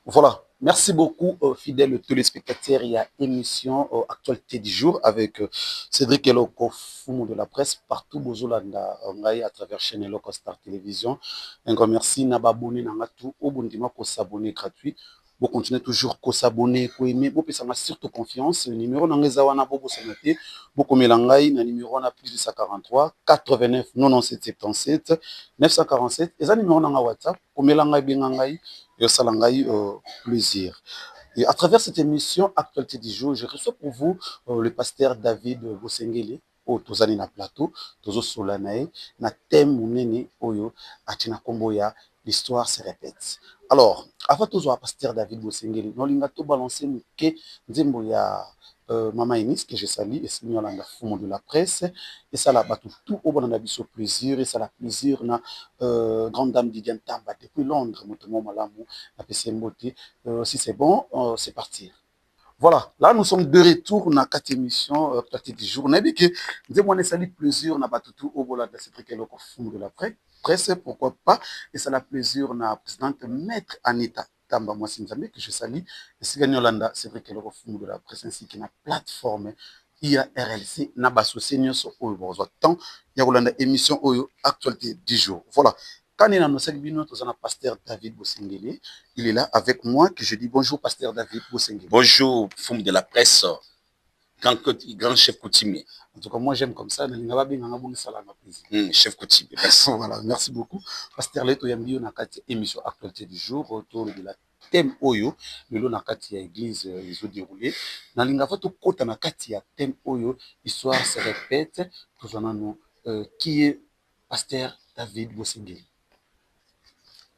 Voilà, merci beaucoup, fidèles téléspectateurs. Il y a émission Actualité du jour avec Cédric Eloko, Fumu de la presse, partout Bozolanda, à travers chaîne Eloko Star Télévision. Un grand merci, Nababone, Nangatu, Obundima, pour s'abonner gratuit. Vous continuez toujours à s'abonner, à aimer, vous pouvez surtout confiance. Le numéro Nangezawana Bobo Sanate, beaucoup Melangai, le numéro na plus de 143 89 97 77 947. Et ça, numéro Nanga WhatsApp, Komelangai Bengangai. Yosalangai, plaisir. Et à travers cette émission Actualité du jour, je reçois pour vous le pasteur David Bosengele au Tozani na plateau, Tozo Solanae, na thème munene oyo atina komboya, l'histoire se répète. Alors, avant Tozo pasteur David Bosengele, non linga to balancer muke nzembo ya Mama Enis, que je salue, et c'est la fumo de la presse, et ça la battu tout au bon abisso plaisir, et ça la plaisir na grande dame Didiane Tamba depuis Londres, motomo malamu, na PCMBOT. Si c'est bon, c'est parti. Voilà, là nous sommes de retour dans cette émission, partie du jour. On a dit que nous avons salué plaisir, n'a pas tout au bout de cette fumo de la presse, pourquoi pas, et ça la plaisir, na présidente maître Anita Tamba, moi c'est que je salue, et c'est gagné Yolanda, c'est vrai que le fumo de la presse ainsi qu'une plateforme IARLC, n'a pas associé nous sur au temps, il y a Yolanda émission Oyo, actualité du jour. Voilà. Quand il y a un pasteur David Bosengele, il est là avec moi, que je dis bonjour, pasteur David Bosengele. Bonjour, Foum de la presse, grand chef coutumier. En tout cas, moi j'aime comme ça. Chef coutumier, merci. Voilà, merci beaucoup. Pasteur Leto Yambio Nakati, émission Actualité du jour, autour de la thème Oyo, le long Nakati à église, ils ont déroulé. Dans l'ingavato Kota Nakati à thème Oyo, histoire se répète, tout en nous, qui est pasteur David Bosengele.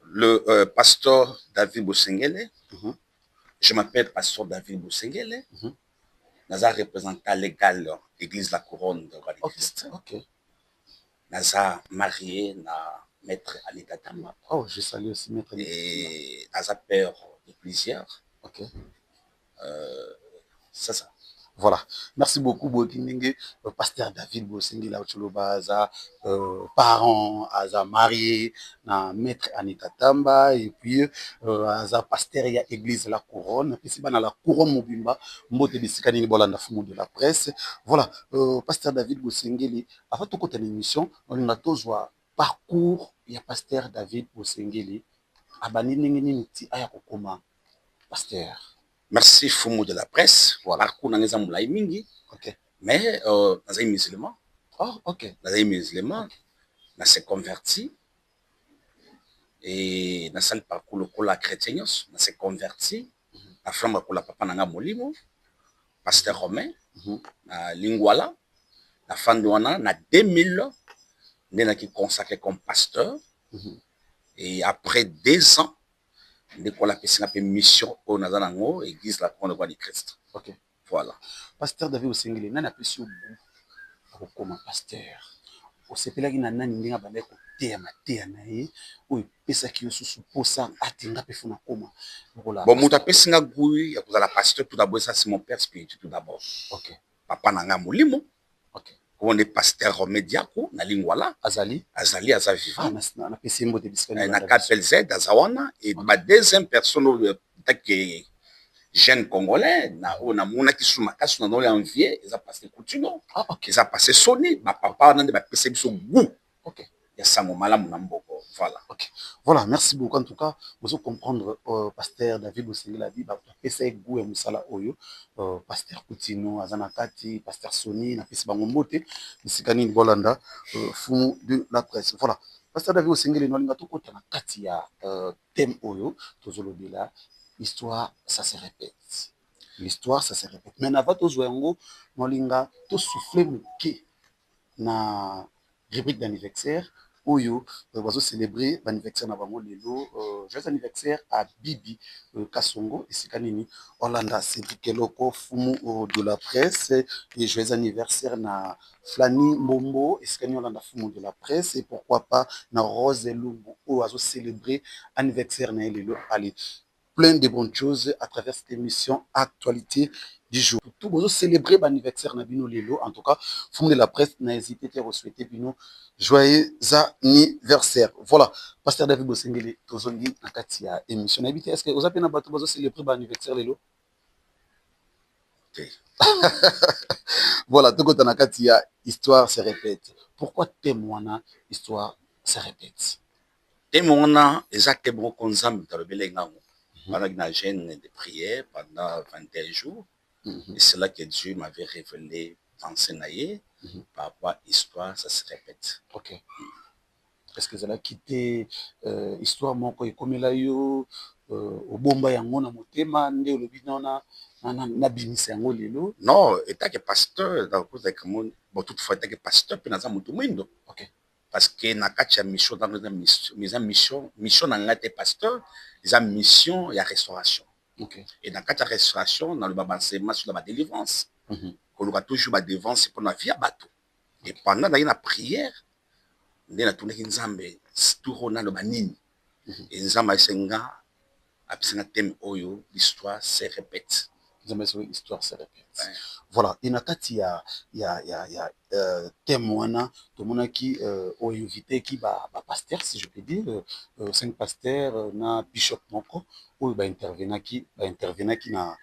Le pasteur David Bosengele, je m'appelle pasteur David Bosengele, Naza représentant légal l'église La Couronne de Christ. Naza marié na maître Anita Tamba. Oh, je salue aussi maître Anita. Et Naza père de plusieurs. Ok. C'est ça. Voilà. Merci beaucoup, Bokiningue, pasteur David Bosengele, Aza parent, Aza marié, na maître Anita Tamba, et puis Aza pasteur ya église La Couronne, puis c'est dans la Couronne Mobimba, Mbote Bisikani Bolanda Fumu de la presse. Voilà, pasteur David Bosengele, avant tout côté l'émission, on a tous parcours, il y a pasteur David Bosengele, abani ningini ti aya kokoma pasteur. Merci Fumu de la presse. Voilà, parcours dans les amoulaï mingi. Ok. Mais dans un musulman. Oh, ok. Dans un musulman, on s'est converti. Et dans le parcours le la chrétien, on s'est converti. La flamme pour la papa nanga molimo, pasteur romain, na Lingwala, la fin de l'année, na 2000, on qui consacré comme pasteur. Et après 2 ans, on a fait une mission au Nazanango, église la Couronne de Christ. Ok. Voilà. Pasteur David Bosengele, nana apprécié au bout comme pasteur. Au sepelaki na nani ndinga bande ko teya mateya na ye, o pesa ki yosusu posa atinga pe funa koma. Bon, mon tapé singa goui, ya kozala pasteur tout d'abord, ça c'est mon père spirituel tout d'abord. Ok. Papa nanga molimo. Ok. On est pasteur Romediako, na Lingwala. Azali vivant. Ah, na PCMBOT de Biskani. Na KPLZ, Azawana. Et ma deuxième personne, qui jeune congolais, on a mon qui sous ma casse, on a envié, ils ont passé Coutuno. Ah, ok. Ils ont passé Sony, ma papa, on a passé son goût. Ok. Il y a ça, mon malam, voilà. Ok. Voilà, merci beaucoup. En tout cas, vous comprendre, pasteur David Bosengele a dit, bah, pesa goût et musala oyo, pasteur Coutinho, Azanakati, pasteur Sony, na pesi bangombote, Bisikani Bolanda, fond de la presse. Voilà. Pasteur David Bosengele, no linga to kota na kati ya thème oyo, tozolobi là, l'histoire, ça se répète. L'histoire, ça se répète. Mais avant to yango, no linga to souffler muke na rubrique d'anniversaire. Oyo bazo célébrer l'anniversaire na bango lelo, joyeux anniversaire à Bibi Kasongo esika nini Orlando Cédric Eloko Fumu de la presse, et joyeux anniversaire na Flani Mombo esika nini Orlando Fumu de la presse, et pourquoi pas na Rose Lumbu oyo bazo célébrer anniversaire na lelo. Allez, plein de bonnes choses à travers cette émission Actualité 10 jours. Tout vous célébrer l'anniversaire Nabino Lelo. En tout cas, Fond de la presse n'a hésité à souhaiter Bino joyeux anniversaire. Voilà. Pasteur David Bosengele, Tozongi, Nakatia, émission. Est-ce que vous avez un bateau pour célébrer l'anniversaire Lelo? Voilà, tout côté Nakatia, histoire se répète. Pourquoi témoignage, histoire se répète? Témoignage, exactement comme ça, pendant une gêne de prière pendant 21 jours. Et c'est là que Dieu m'avait révélé pensée naïe par rapport à l'histoire, ça se répète. Ok. Est-ce que ça a quitté histoire mon comme là yo au bomba yango na motema nde olobi na bimisa yango lelo? Non, état que pasteur dans cause avec mon bon toutefois état que pasteur puis dans mutu mwindo. Ok. Parce que na kati ya mission dans mission na ngate pasteur, ils mission ya restauration. Ok. Et dans kati ya restauration dans le enseignement sur la délivrance. Qu'on aura toujours la délivrance pour la vie à bateau. Et pendant la prière, nde na tourné nzambe tour na lo banini. Et nzambe senga apisenga thème oyo l'histoire se répète. L'histoire se répète. Ouais. Voilà, et nakati ya témoin tout le monde qui ont invité qui ba pasteur si je peux dire 5 pasteurs na bishop moko ou ba intervenant qui na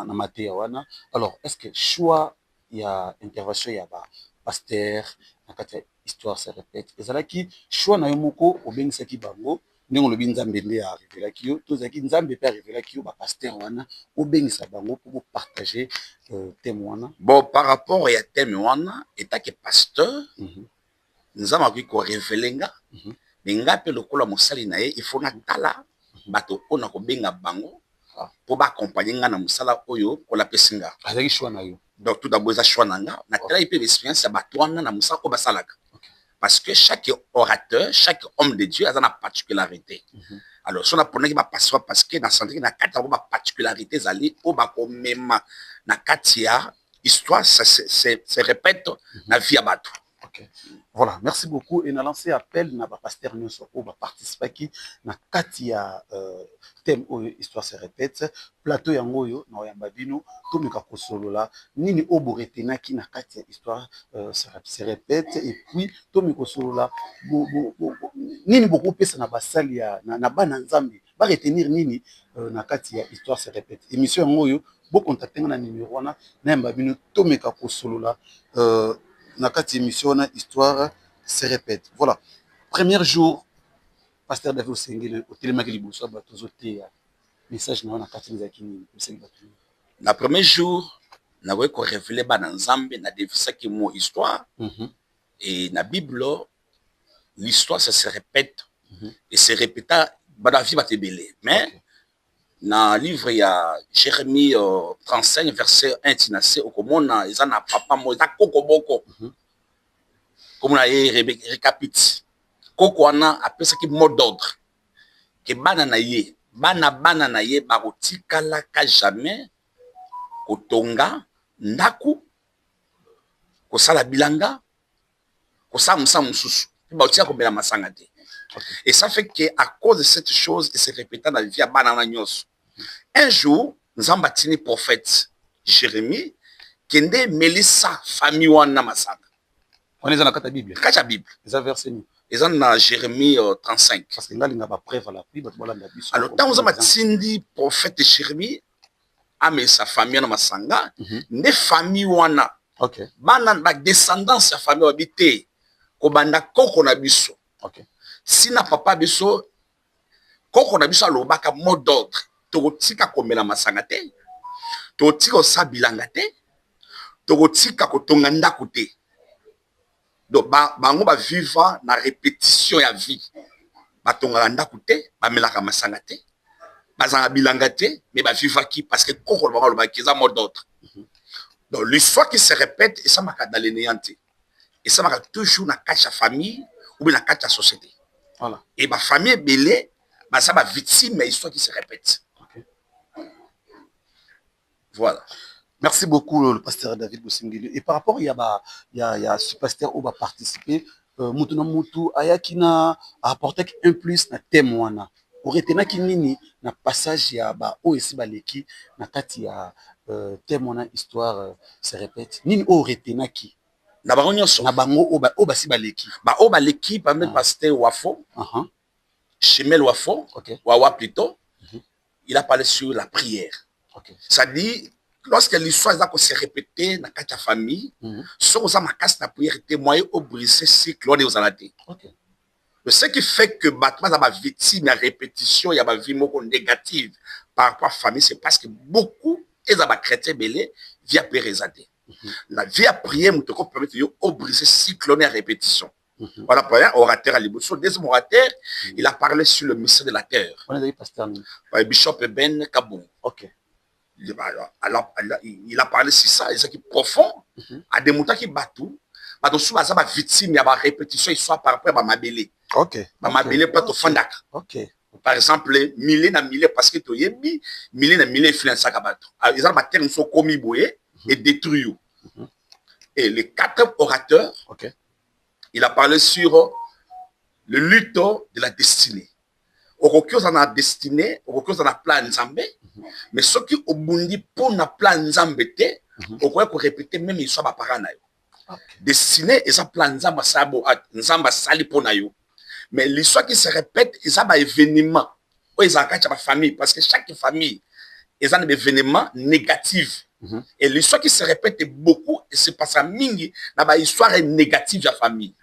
mateya wana. Alors est-ce que choix ya intervention ya ba pasteur nakati histoire se répète ezalaki choix na yo moko obengisaki bango ndenge olobi nzambe nde ya révélaki yo tozalaki nzambe mpe arévélaki yo bapaster wana obengisa bango mpo bopartage thème wana? Bon, par rapport à thème wana etake pasteur nzambe akoki korévele nga me nga mpe lokola mosali na ye il faut natala bato oyo na kobenga bango mpo baakompagne nga na mosala oyo kolapesi nga. azalaki choix na yo? Donc tout d'abord eza choix na nga natalaki mpe baexpérience ya bato wana na mosala oyo basalaka. Parce que chaque orateur, chaque homme de Dieu a une particularité. Alors, si on a pour nous, parce que dans la santé, il y a une particularité, même na katia, histoire, ça se répète dans la vie à bateau. Ok. Voilà, merci beaucoup. Et on a lancé appel na pasteur Nyonso ou participer qui na katia thème histoire se répète plateau yango yo na yamba bino to meka kosolola nini oboretena ki na katia histoire se répète et puis to meka kosolola nini boko pesa na basali ya na bana nzambe ba retenir nini na katia histoire se répète émission yango yo bo contacter na numéro wana na yamba bino to meka kosolola na kati émission na histoire se répète. Voilà. Premier jour, pasteur David Bosengele au télémaque liboso batozo te message na kati nzaki na premier jour na ko révéler bana nzambe na devisa ki mo histoire et na Bible l'histoire ça se répète et se répéta bana vie ba te belé mais na livre ya Jérémie 35 verset 1 tinase okomona eza na papa mo eza kokoboko comme na récapitule koko wana apesaki mot d'ordre ke bana na ye bakotikala ka jamais kotonga ndaku kosala bilanga kosala mosala mosusu mpe bakotika komela masanga te. Et ça fait que à cause de cette chose et se répétant dans la vie à bana na nyonso un jour nzambe atini prophète Jérémie kende melisa famille wana masanga. On est dans la Bible. Kata Bible. Les versets ni. Ils ont dans Jérémie 35. Parce que là il n'y a pas preuve à la pluie alors tant nzambe atindi prophète Jérémie ame sa famille na masanga ne famille wana. OK. Bana ba descendance ya famille habité ko banda koko na biso. OK. Sina papa biso koko na biso alobaka mot d'ordre tokotika komela masanga te tokotika osabilanga te tokotika kotonga ndako te. Donc bango ba vivre na répétition ya vie batonga ndako te bamelaka masanga te bazanga bilanga te mais ba vivre qui parce que koko le bango le mot d'ordre. Donc l'histoire qui se répète et ça m'a dans les néantés et ça m'a toujours na cache famille ou bien na cache société. Voilà. Et ma famille belé bah ça va victime mais histoire qui se répète. Okay. Voilà. Merci beaucoup le pasteur David Bosengele. Et par rapport il y a ce pasteur où va participer mutu na mutu ayakina apporter un plus na témoin. oretenaki nini na passage ya ba o esi baleki na kati ya témoin histoire se répète nini oretenaki na bango nyonso na bango o basi baleki ba o baleki parmi pasteur Wafo Chemel Wafo Wawa plutôt il a parlé sur la prière. Ça dit lorsque l'histoire se répétait dans la famille, ce que ma casse la prière était moyen au briser cycle on est aux alades. Ce qui fait que battement ma victime à répétition il y a ma vie négative par rapport à la famille, c'est parce que beaucoup et à chrétien belé via pérézade. La vie à prière nous te permet de briser cycle on est à répétition. Voilà pour un orateur à l'émotion. Deuxième orateur, il a parlé sur le mystère de la terre. On a dit pasteur Bishop Ben Kabou. Il a parlé sur ça, et c'est qui profond, à des moutons qui battent tout. Donc, souvent, ça va victime, il y a une répétition, il soit par rapport à ma bélé. Ma bélé, pas tout fandak. Par exemple, mille na mille, parce que tu es mille na mille, il ça kabato. Ils ont battu, ils sont commis boyé et détruits. Et les 4 orateurs, il a parlé sur le lutte de la destinée. Okokyo za na destinée, okokyo za na plan nzambe, mais ceux qui obundi pour na plan nzambe te, okoya ko répéter même il soit ba parana yo. Destinée et ça plan nzamba sabo nzamba sali pour na yo. Mais l'histoire qui se répète, ils ont ba événement. O ils akacha ba famille parce que chaque famille ils ont des événements négatifs. Et l'histoire qui se répète beaucoup et se passe à mingi na ba histoire négative de la famille.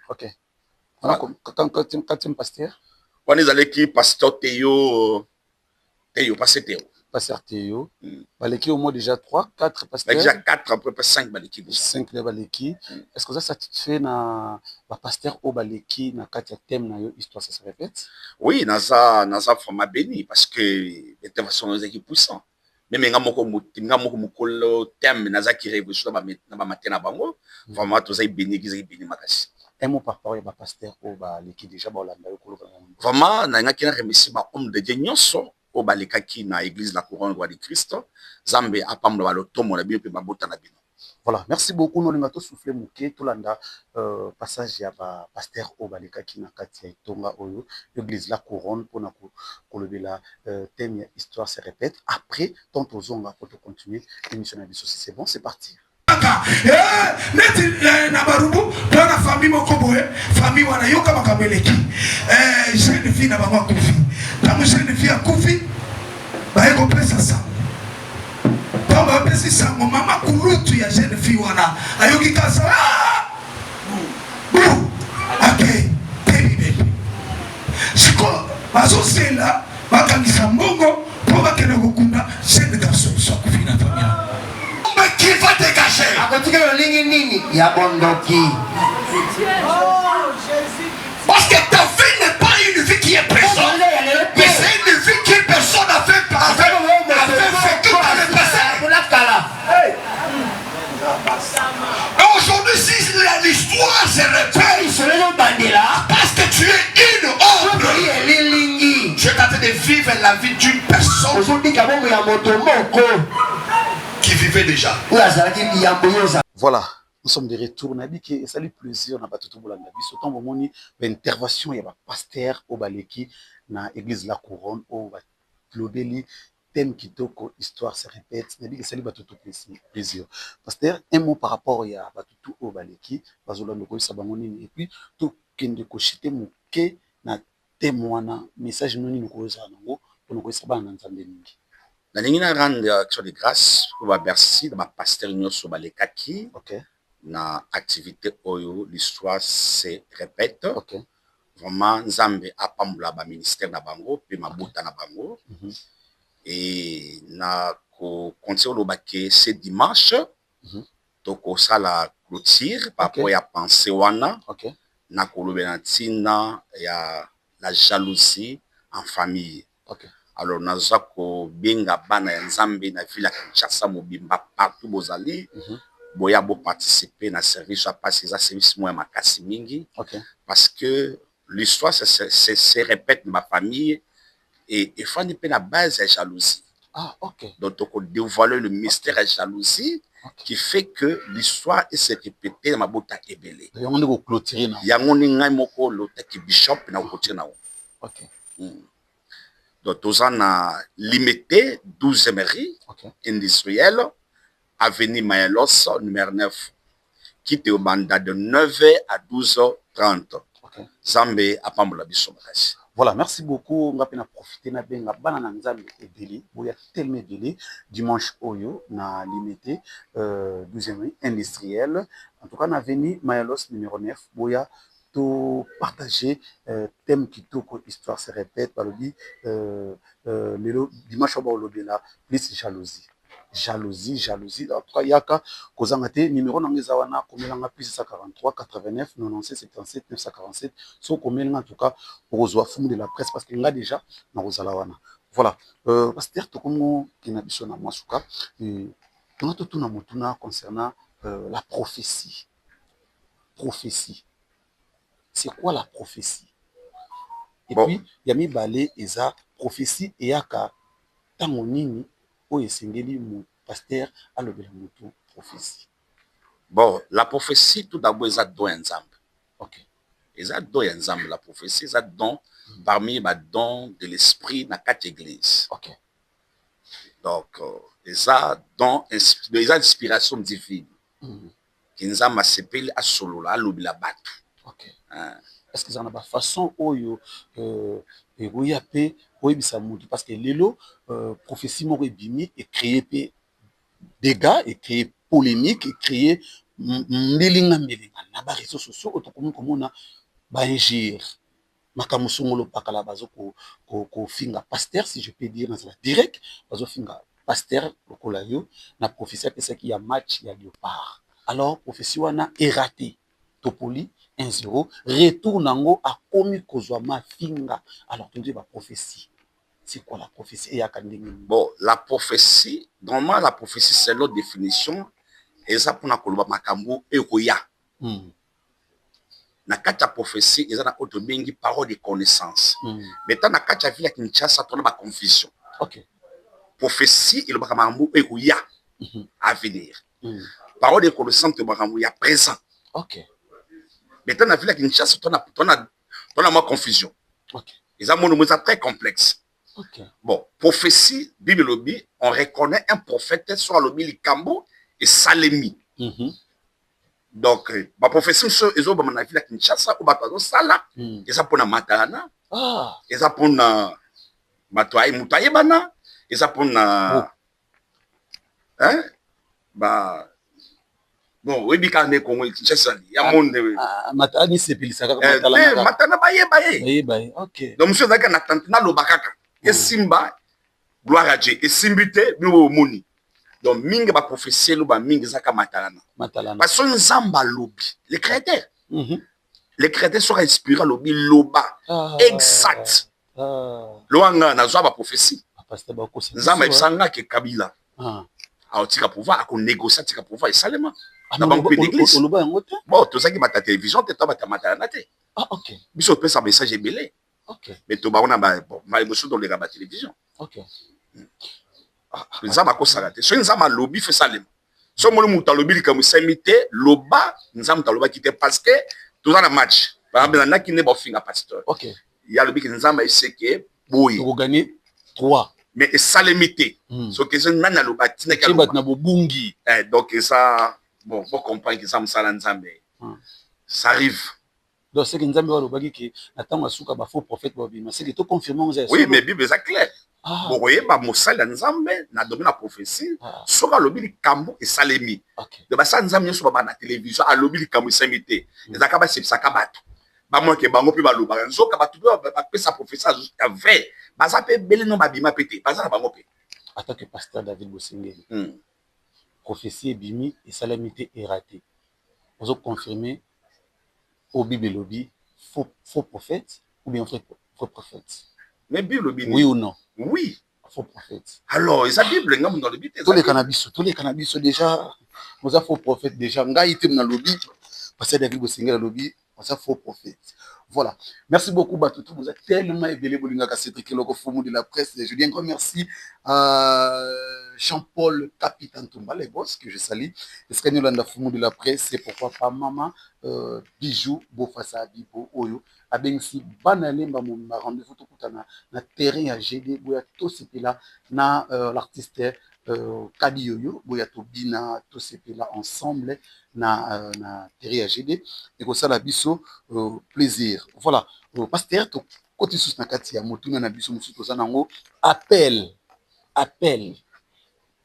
Quand pasteur on est allé qui pasteur Théo pasteur Théo. Pasteur Théo. Baleki au moins déjà 3, 4 pasteurs. Déjà 4 après 5 baleki. 5 les baleki. Est-ce que ça satisfait na pasteur au baleki na katia thème na yo histoire ça se répète? Oui, naza format béni parce que l'intervention nos équipes puissant. Même ngamoko mukolo thème naza qui révolution na ba matin na bango. Vraiment tous ay béni makasi. Un mot par rapport à pasteur au baleki déjà ba olanda yo kolo. Vraiment na ngaki na remercier ba homme de Dieu nyonso au balekaki na église la couronne roi de Christ. Zambe apambo ba lotomo na bino pe babota na bino. Voilà, merci beaucoup. Nous avons soufflé mouké tout l'anda passage ya ba pasteur au balekaki na kati ya Tonga oyo église la couronne pour na kolobela thème ya histoire se répète. Après tant aux zonga pour continuer l'émission na biso. C'est bon, c'est parti. Neti na barubu na famille moko boye famille wana yoka makabeleki jeune fille na bango kufi comme jeune fille akufi ba eko pesa ça ba pesa ça mama kulutu ya jeune fille wana ayoki kasa okay baby siko bazo sela bakangisa mbongo po bakene kokunda jeune garçon so kufi na famille. Qui va dégager? Parce que ta vie n'est pas une vie qui est présente, mais c'est une vie que personne n'a fait vécu par le passé. Et aujourd'hui, si l'histoire se répète, parce que tu es une ombre, tu es en train de vivre la vie d'une personne qui vivait déjà. Voilà, nous sommes de retour. Nabiki, ça lui plaisir, on a pas tout le monde. Surtout au moment où l'intervention, il y a un pasteur au baleki dans l'église La Couronne, au Lobeli, thème qui toko, histoire se répète. Nabiki, ça lui va tout plaisir. Pasteur, un mot par rapport à tout au baleki, et puis tout kende koshite muke na témoin message nous nous causa nango pour nous kosa ba nzambe mingi. Na ningina rendre action de grâce pour ba merci de ma pasteur nyonso balekaki. Na activité oyo l'histoire se répète. Vraiment nzambe apambula ba ministère na bango pe mabuta na bango. Et na ko continuer lo baké ce dimanche. Toko sala clôture par rapport ya pensée wana. Na kolobela ntina ya la jalousie en famille. Alors nazako benga bana ya nzambe na ville ya Kinshasa mobimba partout bozali boya bo participer na service à passer ça service moi makasi mingi parce que l'histoire se répète dans ma famille et il faut pas la base de jalousie. Donc on dévoiler le mystère de jalousie qui fait que l'histoire est répétée dans ma bota ebele. On est clôturer na. Yango ni ngai moko lote ki bishop na clôturer na. Donc, tous en a limité 12 mairies industrielles, avenue Mayelos, numéro 9, qui était au mandat de 9h à 12h30. Zambé à Pambola Bissomakashi. Voilà, merci beaucoup. On va profiter na benga banana nzambe et délai. Il y a tellement délai. Dimanche Oyo, na limité 12e industriel. En tout cas, on a venu Mayalos numéro 9. Il y a tout partager thème qui tout histoire se répète par le dit dimanche Oyo là plus jalousie. Jalousie. En tout cas, yaka kozangate numéro nangezawana komelanga plus 143 89 96 77 947. So komelanga en tout cas pour fumu de la presse parce que là déjà na kozalawana. Voilà. Pasteur tokomo kinabiso na masuka et tout na motuna concernant la prophétie. Prophétie. C'est quoi la prophétie? Et bon. Puis yami balé eza prophétie et yaka tango nini oyo esengeli mu pasteur alobela mutu prophétie. Bon, la prophétie tout d'abord eza don ensemble. OK. Eza don ensemble la prophétie eza don parmi les dons de l'esprit dans quatre églises. OK. Donc eza don eza inspiration divine. Qui nous a massépé à solo là alobela batu. OK. Est-ce que ça n'a pas façon oyo egoya pe oyebisa mutu parce que lelo prophétie moko ebimi et créer pe dégâts et créer polémique et créer mbelinga na ba réseaux sociaux otokomi komona ba ingir makamu songolo pakala bazo ko finga pasteur si je peux dire dans la direct bazo finga pasteur lokola yo na prophétie pesa ki ya match ya léopard alors prophétie wana est raté topoli 1-0 retour nango a komi kozwa mafinga alors tu dis ba prophétie. C'est quoi la prophétie? Bon, la prophétie, normalement, la prophétie, c'est l'autre définition. Et ça, pour nous, makambo et roya. Na kacha prophétie, ils ont autre bengi parole de connaissance. Mais tant na kacha vie à Kinshasa, on a ma confusion. OK. Prophétie, il y a makambo et roya à venir. Parole de connaissance, il y a présent. OK. Mais tant na vie à Kinshasa, on a ma confusion. OK. Ils ont mon très complexe. Okay. Bon, prophétie, Bible lobby, on reconnaît un prophète soit lobby Likambo et Salemi. Donc, ma prophétie, ils ont ma vie à Kinshasa ou Batazo Sala, ils ont pour na Matalana, ils ont pour na Matoaï Moutaïbana, ils ont pour na. Hein? Bah. Bon, oui, quand on est Congo, Kinshasa, il y a monde. Matani c'est pile ça. Matana baye. Ok. Donc, monsieur Zaka Natantana Lobakaka. Et Simba, gloire à Dieu. Et Simbute, nous moni. Donc, mingi ba prophétie, nous ba mingi zaka matalana. Parce que Nzamba lobi, les chrétiens. Les chrétiens sont inspirés lobi loba. Exact. Loanga na zwa ba prophétie. Nzamba ibsanga ke Kabila. Alors, tika pouvoir, à négocier, tika pouvoir, et salement. Dans la banque d'église. Bon, tout ça qui m'a ta télévision, tu as ta matalana. Ah, ok. Mais on peut sa message belé. Ok. Mais tu vas bon, ma émotion dans les rabats télévision. Ok. Les âmes à cause ça. Si nous avons lobby fait ça les. Si on a lobby comme ça imité, loba, nous avons lobby qui était parce que tout dans le match. Par exemple, il y en a qui n'est pas fin à pasteur. Ok. Il y a lobby qui nous avons essayé que boy. Pour gagner 3. Mais ça limité. Ce que c'est nana loba qui n'est pas na bobungi. Donc ça bon, faut comprendre que ça me ça l'ensemble. Ça arrive. Donc c'est que nous avons lobby qui attend à souka ba faux prophète bobi. Mais c'est que tout confirmons. Oui, mais Bible est clair. Vous voyez, bah, Moussa Nzambe n'a donné la prophétie. Soit lobby le Kambo et Salemi. De ça Nzambe sur la télévision, à lobby le Kambo et Salemi. Les akaba c'est ça kabat. Bah moi que bango puis balo. Bah nzo kabat tout ba sa prophétie jusqu'à vrai. Bah ça peut belé non babima pété. Bah ça bango pe. Attends que pasteur David Bosengeli. Prophétie est bimi et Salemi est raté. Vous avez confirmé au Bible lobby faux prophète ou bien faux prophète. Mais Bible oui ou non? Oui. Faux prophète. Alors, ils ont Bible dans le Bible. Tous les cannabis déjà, nous avons faux prophète déjà. Nga item dans le lobby, parce que David Bosengeli dans le lobby, on a faux prophète. Voilà. Merci beaucoup, Batutu. Vous êtes tellement éveillé, Bolinga Cédric Eloko Fumu de la presse. Je dis encore merci à Jean-Paul Capitaine Toumba, les boss que je salue. Est-ce que nous l'avons fait de la presse, c'est pourquoi pas maman, bijou, beau face à bibo, oyo. Aben si banale ma rendez-vous tout na terrain à GD, boya tout ce là, na l'artiste Kadi Yoyo, boya to bina, tout ce là ensemble, na terrain à GD, et que ça la biso, plaisir. Voilà, pasteur, to côté sous na kati ya motu na biso musu to zanango, appel.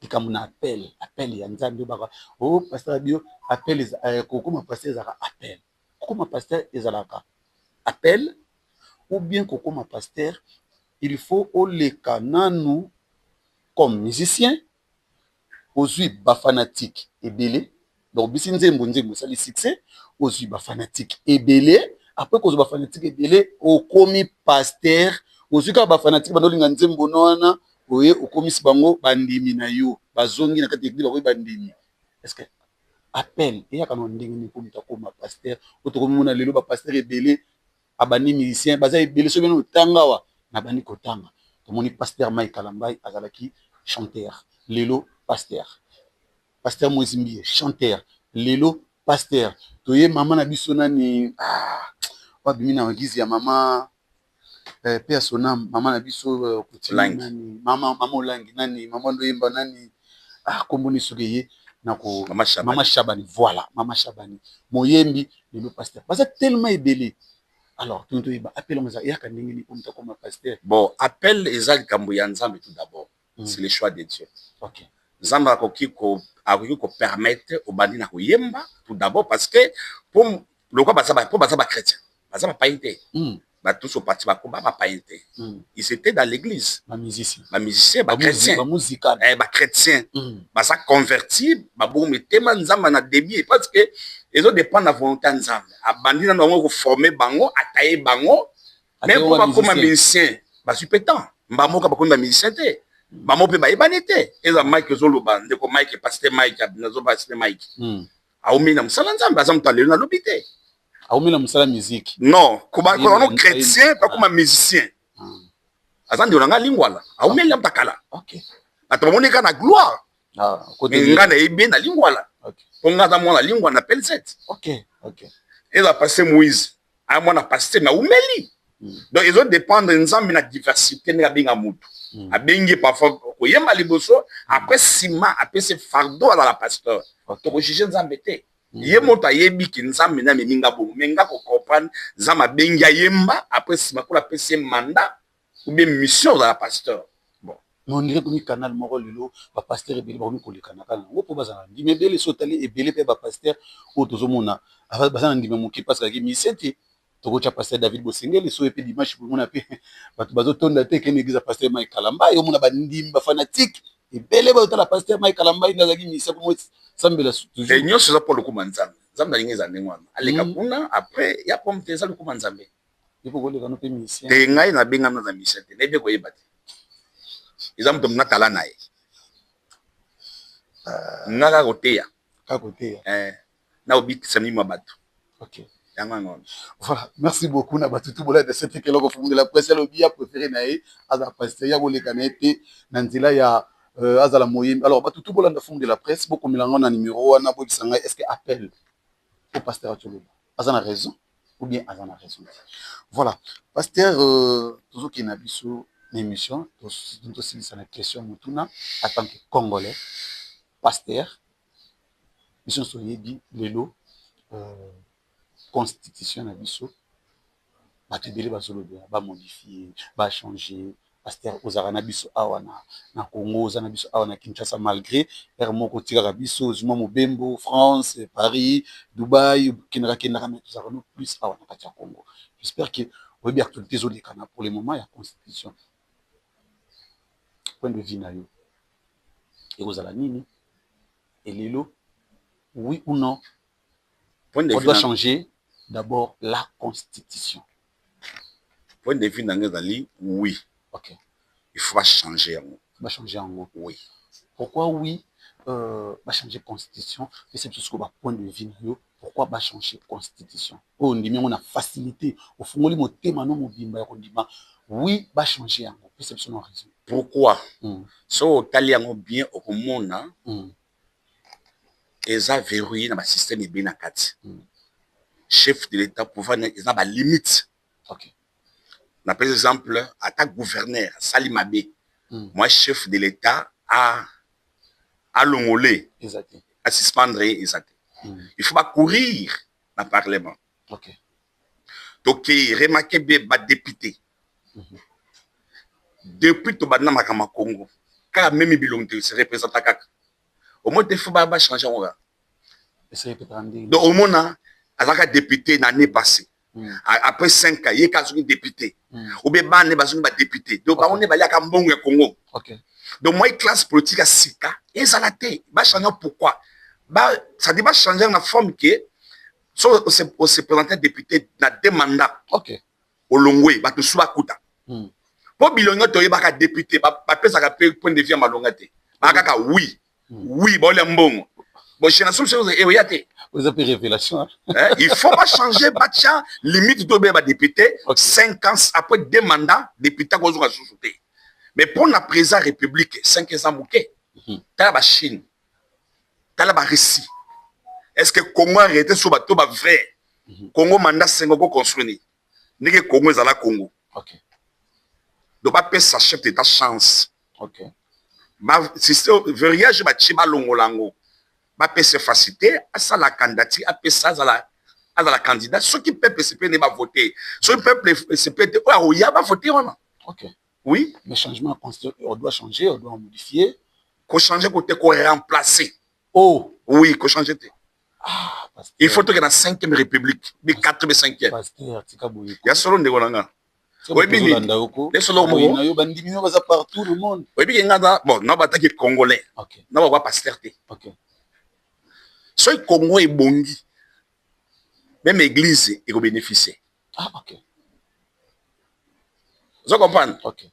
Ikamuna appel ya nzambe baka pasteur bio appel kokoma pasteur ezaka appel kokoma pasteur ezalaka appel ou bien kokoma pasteur il faut oleka nanu comme musicien ozwi ba fanatique ebele donc bisi nzembo sali succès ozwi ba fanatique ebele après kozwa ba fanatique ebele okomi pasteur ozwi ka ba fanatique bandolinga nzembo nona oye okomisi bango bandimi na yo bazongi na kati ekili bandimi est-ce que appel eyaka na ndenge nini po mutu akoma pasteur otokomona lelo ba pasteur ebele abandi musicien baza ebele so bino otanga wa na bandi kotanga tomoni pasteur Mike Kalambai azalaki chanteur lelo pasteur Mozimbie chanteur lelo pasteur toye mama na biso nani wabimi na wagizi ya mama pea sonam mama na biso nani mama Olangi nani mama Ndoyemba nani komboni sogeye nako mama Shabani voilà mama Shabani moyembi le pasteur parce que tellement ebele alors tout ba appel on ya ka ndenge ni pour mta comme pasteur bon appel ezali kambo ya nzambe tout d'abord c'est le choix de Dieu. OK nzambe akoki ko permettre au bandi na koyemba tout d'abord parce que pour le quoi baza ba chrétien baza ba païen ba tous au parti ba païen. Ils étaient dans l'église ba musicien ba chrétien ba chrétien baza converti ba bo metema nzamba na débit parce que ils ont dépend de la volonté nzambe abandi na ngo former bango ataye bango même pour ba comme musicien ba suppétant mbamoka ba comme musicien te mamo pe ba ebanete eza Mike zoloba ndeko Mike pasteur Mike nazo pasteur Mike aumina musala nzambe aza mutale na lobité aumina musala musique non kuba ko chrétien pas comme musicien azandi olanga lingwala aumela mtakala OK atomonika na gloire côté ngana ebe na lingwala ponga za mwana lingwa na pelset OK eza pasteur Moïse a mwana pasteur na umeli donc ils ont dépendre nzambe na diversité na binga mutu abengi parfois koyemba liboso après sima après ce fardeau à la pasteur to ko juger nzambe te ye moto ayebi ki nzambe na meminga bo menga ko comprendre nzambe bengi yemba après sima ko la pese mandat ou bien mission dans la pasteur bon on dirait que canal moko lelo ba pasteur ebele ba ko lekana kana ngo po bazana ndime bele sotali ebele pe ba pasteur o tozomona bazana ndime moki parce que misete tokocha pasteur David Bosengeli so epe dimanche pour mona pe bato bazotonda te ke l'église pasteur Mike Kalambai omona bandimi ba fanatique ebele ba otala pasteur Mike Kalambai ndazaki misa pour sambela toujours et nyonso za pour le kumanzambe nzambe ngeza ndengwana aleka kuna après ya pomte za le kumanzambe ipo ko lekana pe mission te ngai na benga na mission te nebe ko yebate exemple mna tala nae ngaka koteya na obikisa mima bato OK voilà merci beaucoup na batutu bola de cette que l'on de la presse le bien préféré nae aza pasteur ya boleka na ete na nzela ya azala moyembi alors batutu bola na fond de la presse beaucoup milango na numéro wana bokisanga est-ce que appel au pasteur Atoloba azana raison ou bien azana raison voilà pasteur toujours qui na biso émission donc aussi ça la question mutuna en tant que congolais pasteur mission soyebi lelo constitution na biso bato ebele bazoloba bamodifier bachanger pasteur ozalaka na biso awa na Congo oza na biso awa na Kinshasa malgré ere moko otikaka biso ozuma mobembo France Paris Dubaï kendaka me tozalaka no plus awa na kati ya Congo j'espère que oyebi actualité ezolekana pour le moment ya constitution point de vue na yo ekozala nini elelo oui ou non on doit changer d'abord la constitution. Point de vue d'Angazali, oui. OK. Il faut changer en haut. Il va changer en haut. Oui. Pourquoi oui va changer constitution? C'est tout ce qu'on va point de vue. Pourquoi va changer constitution? On dit on a facilité. Au fond, on dit oui va changer en haut. C'est son raison. Pourquoi? So tali yango bien okomona eza verrouillé na ba système ebele na kati. Chef de l'État pouvoir eza ba limite. OK. Na par exemple attaque gouverneur Sali Mabe. Moi chef de l'État a longolé. Exact. À suspendre exact. Il faut pas courir dans le parlement. OK. Donc remarquez bien ba député. Depuis to bana makama Congo. Car même bilongo se représente kaka. Au moins il faut pas changer on va. Donc au moins azaka député l'année passée. Après 5 ans, il y a un député. Ou bien il y a un député. Donc on est à Mbongo Congo. Donc moi classe politique à Sika et ça la tête. Va changer pourquoi? Ça doit changer dans la forme que on se présenter député dans 2 mandats. OK. Au Longwe, ba to suba kuta. Pour bilongo to yeba ka député, ba pesa ka point de vue malongate. Ba ka oui. Oui, ba le mbongo. Bon, chez la solution et oyate. Vous avez révélation. Il faut pas changer batia limite to be ba député 5 ans après 2 mandats député ko zo sous-souté. Mais pour la présidence république 5 ans mouké. Tala ba Chine. Tala ba Russie. Est-ce que Congo a arrêté sur bateau ba vrai? Congo mandat 5 ans construire. N'est Congo est à la Congo. OK. Donc pas payer sa chef d'état chance. OK. Ba système verriage ba chiba longolango. Ba payer se faciliter à ça la candidature à payer ça à la candidat ceux qui peuple SCP ne va voter. Ceux qui peuple SCP oh il y a pas voter on. OK. Oui, mais changement on doit changer, on doit modifier. Qu'on changer côté qu'on remplacer. Oh, oui, qu'on changer. Ah, il faut que dans la 5e république, mais 85e. Pasteur Tikaboui. Il y a solo ndengolanga. Oui, bien. Les solo mo. Il y a bandimino baza partout le monde. Oui, bien ngada. Bon, non ba taki congolais. OK. Non ba pasteur té. OK. So le Congo est bongi. Même église il va bénéficier. Ah, OK. Vous comprenez? OK.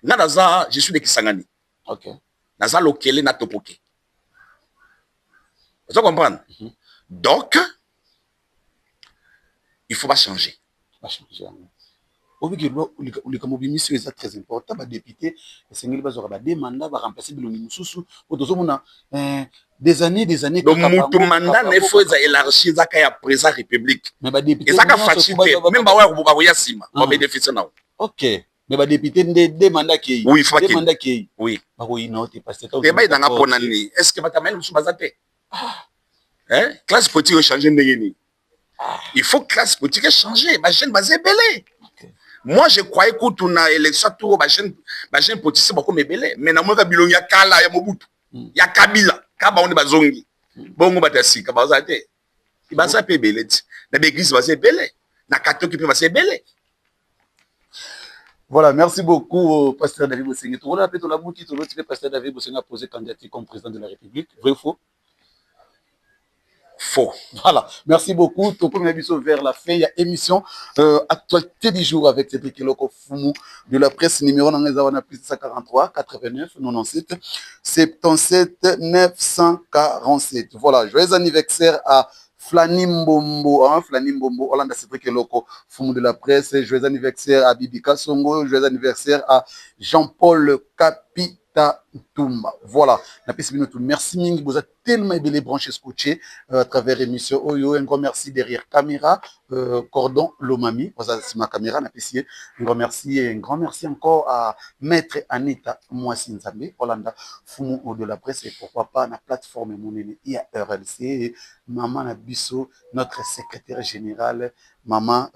Nadaza, je suis de Kisangani. OK. Naza lokele na topoke. Vous comprenez? Donc, il faut pas changer. Pas changer. Au vu que le Kamobimisi est très important, les députés, les mandats, va remplacer Bilongi Moussou, des années. Donc, mon mandat ne faut élargir la président république. Mais les députés. Et ça a facilité. Même si on bénéficie. OK. Mais les députés, des mandats qui. Oui, il faut qu'il. Mandats qui. Oui. Est-ce que tu as sous bazate? Classe politique changer de. Il faut que classe politique changer. Ma jeune basée belé. Moi, je croyais que tu as élection tour ma jeune politique beaucoup belé. Mais na moi Bilongi ya kala ya Mobutu. Ya Kabila. Kaba on est bazongi. Bongo batasi kabazate. Il va s'appeler belé. Na l'église basée belé. Na catholique peut basée belé. Voilà, merci beaucoup, Pasteur David Bosengue. Tu vois, la boutique, tu Pasteur David Bosengue a posé candidature comme président de la République. Vrai ou faux? Faux. Voilà, merci beaucoup. Ton premier émission vers la fin. Il y a émission actualité du jour avec Cédric Eloko Fumu de la presse numéro 943 89 97 77 947. Voilà, joyeux anniversaire à Flanimbombo, Flanimbombo, Hollande Cédric Eloko, Fumu de la presse. Joyeux anniversaire à Bibi Kasongo. Joyeux anniversaire à Jean-Paul Capita Toumba. Voilà. Merci Mingi. Vous êtes tellement bien branchés scotchés à travers l'émission Oyo. Un grand merci derrière caméra. Cordon Lomami. Voilà, c'est ma caméra. Un grand merci et un grand merci encore à Maître Anita Mouassi Nzambe, Hollande Fumu de la presse. Et pourquoi pas la plateforme Monene IRLC. Maman Nabiso, notre secrétaire général. Maman.